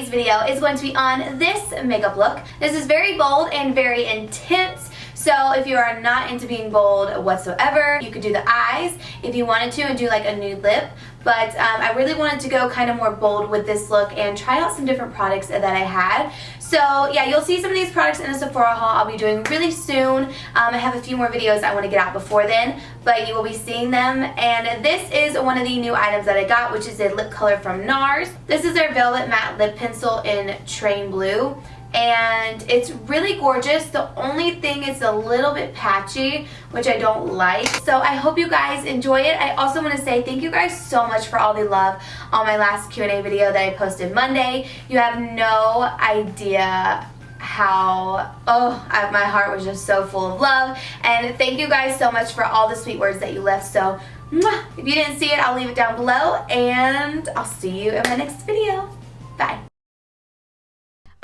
today's video is going to be on this makeup look. This is very bold and very intense. So if you are not into being bold whatsoever, you could do the eyes if you wanted to and do like a nude lip. But I really wanted to go kind of more bold with this look and try out some different products that I had. So yeah, you'll see some of these products in a Sephora haul I'll be doing really soon. I have a few more videos I want to get out before then, but you will be seeing them. And this is one of the new items that I got, which is a lip color from NARS. This is their Velvet Matte Lip Pencil in Train Blue. And it's really gorgeous. The only thing is a little bit patchy, which I don't like. So I hope you guys enjoy it. I also want to say thank you guys so much for all the love on my last Q&A video that I posted Monday. You have no idea how, my heart was just so full of love. And thank you guys so much for all the sweet words that you left. So if you didn't see it, I'll leave it down below. And I'll see you in my next video. Bye.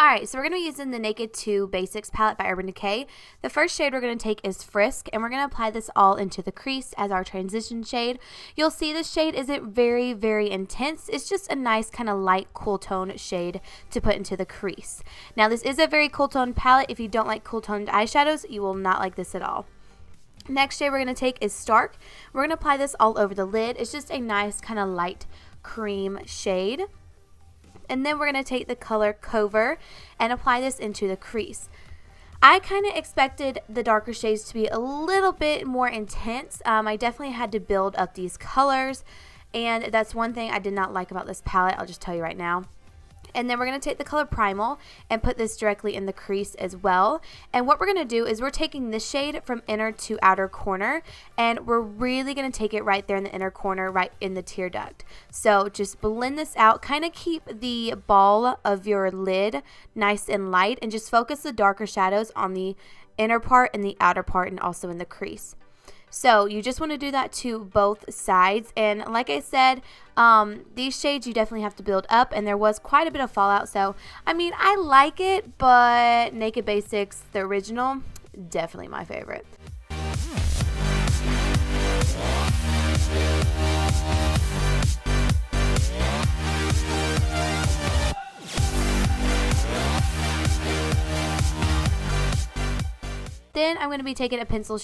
Alright, so we're going to be using the Naked 2 Basics palette by Urban Decay. The first shade we're going to take is Frisk, and we're going to apply this all into the crease as our transition shade. You'll see this shade isn't very, very intense. It's just a nice kind of light, cool tone shade to put into the crease. Now, this is a very cool tone palette. If you don't like cool toned eyeshadows, you will not like this at all. Next shade we're going to take is Stark. We're going to apply this all over the lid. It's just a nice kind of light cream shade. And then we're going to take the color Cover and apply this into the crease. I kind of expected the darker shades to be a little bit more intense. I definitely had to build up these colors, and that's one thing I did not like about this palette. I'll just tell you right now. And then we're going to take the color Primal and put this directly in the crease as well. And what we're going to do is we're taking this shade from inner to outer corner, and we're really going to take it right there in the inner corner, right in the tear duct. So just blend this out, kind of keep the ball of your lid nice and light, and just focus the darker shadows on the inner part and the outer part and also in the crease. So you just want to do that to both sides, and like I said, these shades you definitely have to build up, and there was quite a bit of fallout. So I mean, I like it, but Naked Basics, the original, definitely my favorite. Then I'm going to be taking a pencil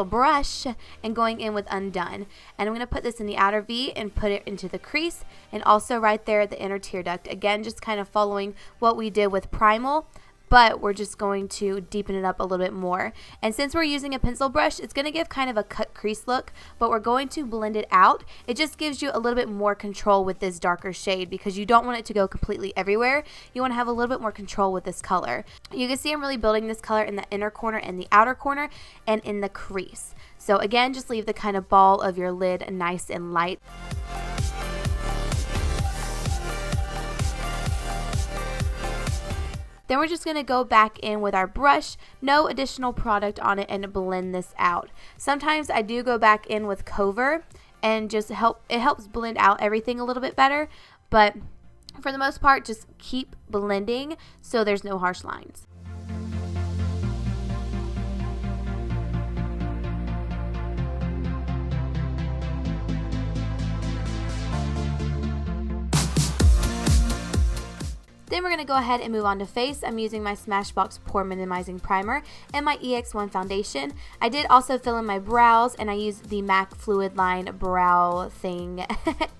brush and going in with Undone. And I'm going to put this in the outer V and put it into the crease, and also right there at the inner tear duct. Again, just kind of following what we did with Primal, but we're just going to deepen it up a little bit more. And since we're using a pencil brush, it's going to give kind of a cut crease look, but we're going to blend it out. It just gives you a little bit more control with this darker shade, because you don't want it to go completely everywhere. You want to have a little bit more control with this color. You can see I'm really building this color in the inner corner and the outer corner and in the crease. So again, just leave the kind of ball of your lid nice and light. Then we're just going to go back in with our brush, no additional product on it, and blend this out. Sometimes I do go back in with Cover and just it helps blend out everything a little bit better, but for the most part, just keep blending so there's no harsh lines. Then we're going to go ahead and move on to face. I'm using my Smashbox Pore Minimizing Primer and my EX1 Foundation. I did also fill in my brows, and I used the MAC Fluid Line brow thing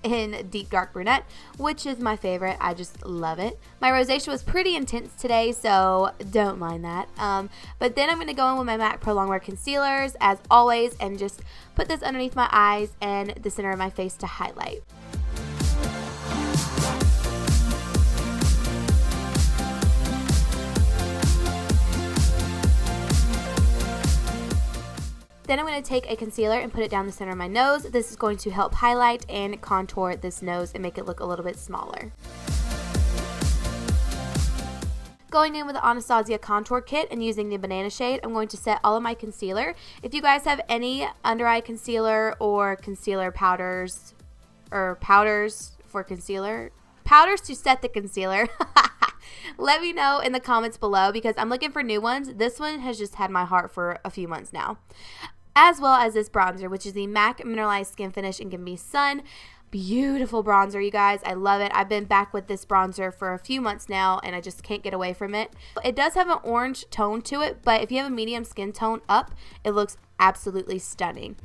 in Deep Dark Brunette, which is my favorite. I just love it. My rosacea was pretty intense today, so don't mind that. But then I'm going to go in with my MAC Pro Longwear Concealers, as always, and just put this underneath my eyes and the center of my face to highlight. Then I'm going to take a concealer and put it down the center of my nose. This is going to help highlight and contour this nose and make it look a little bit smaller. Going in with the Anastasia contour kit and using the banana shade, I'm going to set all of my concealer. If you guys have any under eye concealer or concealer powders, or powders for concealer, powders to set the concealer, let me know in the comments below, because I'm looking for new ones. This one has just had my heart for a few months now. As well as this bronzer, which is the MAC Mineralized Skin Finish and Give Me Sun. Beautiful bronzer, you guys. I love it. I've been back with this bronzer for a few months now, and I just can't get away from it. It does have an orange tone to it, but if you have a medium skin tone up, it looks absolutely stunning.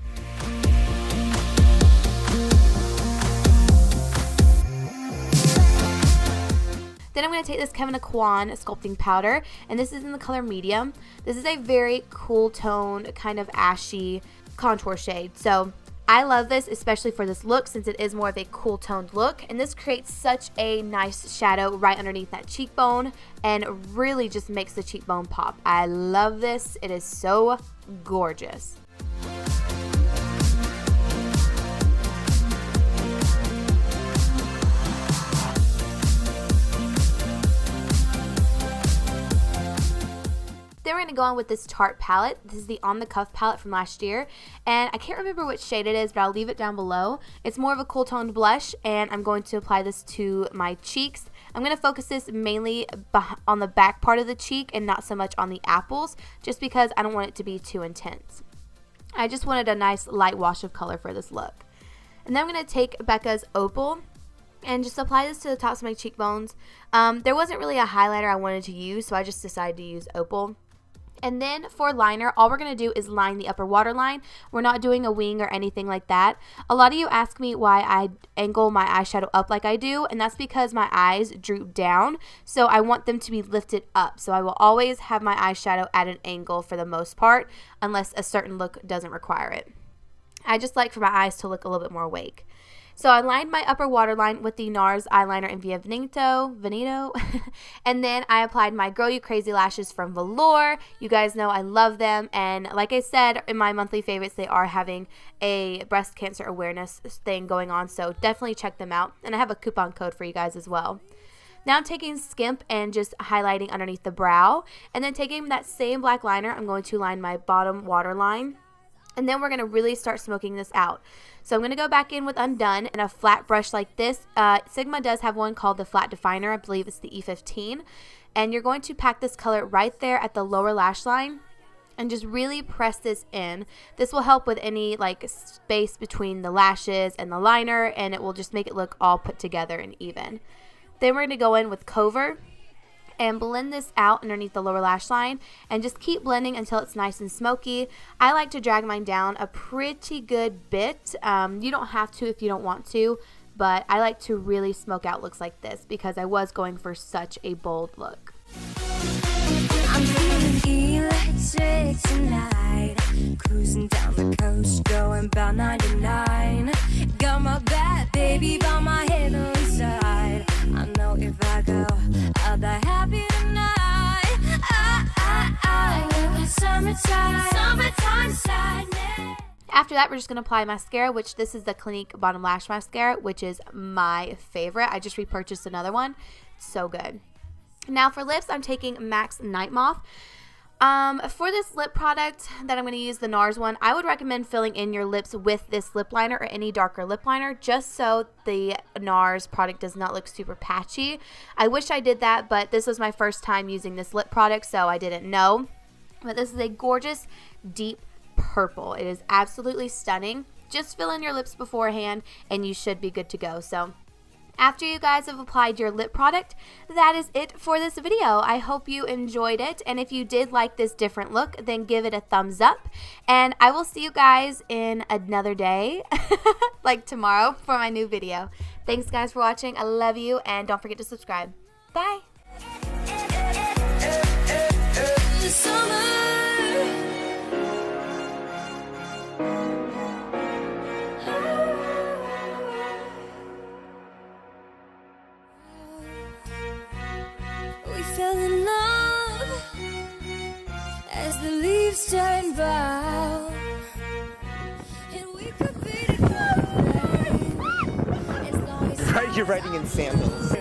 Then I'm going to take this Kevin Aquan sculpting powder, and this is in the color medium. This is a very cool tone, kind of ashy contour shade. So I love this, especially for this look, since it is more of a cool toned look. And this creates such a nice shadow right underneath that cheekbone and really just makes the cheekbone pop. I love this. It is so gorgeous. Then we're going to go on with this Tarte palette. This is the On the Cuff palette from last year. And I can't remember which shade it is, but I'll leave it down below. It's more of a cool toned blush, and I'm going to apply this to my cheeks. I'm going to focus this mainly on the back part of the cheek and not so much on the apples, just because I don't want it to be too intense. I just wanted a nice light wash of color for this look. And then I'm going to take Becca's Opal and just apply this to the tops of my cheekbones. There wasn't really a highlighter I wanted to use, so I just decided to use Opal. And then for liner, all we're going to do is line the upper waterline. We're not doing a wing or anything like that. A lot of you ask me why I angle my eyeshadow up like I do, and that's because my eyes droop down, so I want them to be lifted up. So I will always have my eyeshadow at an angle for the most part, unless a certain look doesn't require it. I just like for my eyes to look a little bit more awake. So I lined my upper waterline with the NARS eyeliner in Via Veneto, and then I applied my Girl You Crazy lashes from Velour. You guys know I love them, and like I said in my monthly favorites, they are having a breast cancer awareness thing going on, so definitely check them out, and I have a coupon code for you guys as well. Now I'm taking Skimp and just highlighting underneath the brow, and then taking that same black liner, I'm going to line my bottom waterline. And then we're going to really start smoking this out. So I'm going to go back in with Undone and a flat brush like this. Sigma does have one called the Flat Definer. I believe it's the E15. And you're going to pack this color right there at the lower lash line and just really press this in. This will help with any like space between the lashes and the liner, and it will just make it look all put together and even. Then we're going to go in with Cover and blend this out underneath the lower lash line and just keep blending until it's nice and smoky. I like to drag mine down a pretty good bit. You don't have to if you don't want to, but I like to really smoke out looks like this because I was going for such a bold look. I'm feeling electric tonight, cruising down the coast, going about 99. Got my bad baby by my head on the side. I know if I go, I'll die happy tonight. I live in summertime sadness. After that, we're just going to apply mascara, which this is the Clinique Bottom Lash Mascara, which is my favorite. I just repurchased another one. It's so good. Now for lips, I'm taking MAC's Night Moth. For this lip product that I'm going to use, the NARS one, I would recommend filling in your lips with this lip liner or any darker lip liner just so the NARS product does not look super patchy. I wish I did that, but this was my first time using this lip product, so I didn't know. But this is a gorgeous deep purple. It is absolutely stunning. Just fill in your lips beforehand and you should be good to go. So after you guys have applied your lip product, that is it for this video. I hope you enjoyed it, and if you did like this different look, then give it a thumbs up, and I will see you guys in another day, like tomorrow, for my new video. Thanks guys for watching. I love you, and don't forget to subscribe. Bye! Fell in love as the leaves turn brown, and we could be together as long as Right, you're riding in sandals.